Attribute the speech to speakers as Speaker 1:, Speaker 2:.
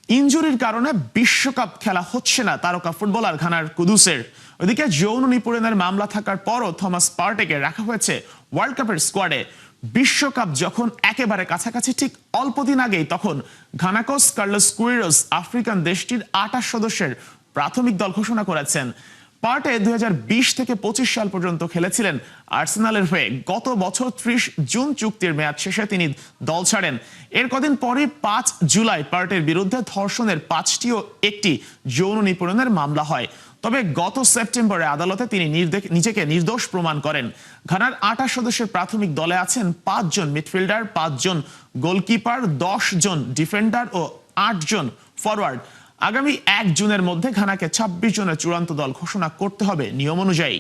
Speaker 1: ইনজুরির কারণে বিশ্বকাপ খেলা হচ্ছে না তারকা ফুটবলার ঘানার কুদুসের। ওইদিকে যৌন নিপীড়নের মামলা থাকার পরও থমাস পার্টেকে রাখা হয়েছে ওয়ার্ল্ড কাপের স্কোয়াডে। বিশ্বকাপ যখন একেবারে কাছাকাছি, ঠিক অল্প দিন আগেই তখন ঘানা কোচ কার্লোস কুইরোস আফ্রিকান দেশটির 28 সদস্যের প্রাথমিক দল ঘোষণা করেছেন। পার্টে 2020 থেকে 25 সাল পর্যন্ত খেলেছিলেন আর্সেনালের হয়ে। গত বছর 30 জুন চুক্তির মেয়াদ শেষে তিনি দল ছাড়েন। এর কদিন পরে 5 জুলাই পার্টের বিরুদ্ধে ধর্ষণের 5টি ও একটি যৌন নিপীড়নের মামলা হয়। তবে গত সেপ্টেম্বরে আদালতে তিনি নিজেকে নির্দোষ প্রমাণ করেন। ঘানার 28 সদস্যের প্রাথমিক দলে আছেন 5 জন মিডফিল্ডার, 5 জন গোলকিপার, 10 জন ডিফেন্ডার ও 8 জন ফরওয়ার্ড। আগামী 1 জুনের মধ্যে ঘানাকে 26 জনের চূড়ান্ত দল ঘোষণা করতে হবে নিয়ম অনুযায়ী।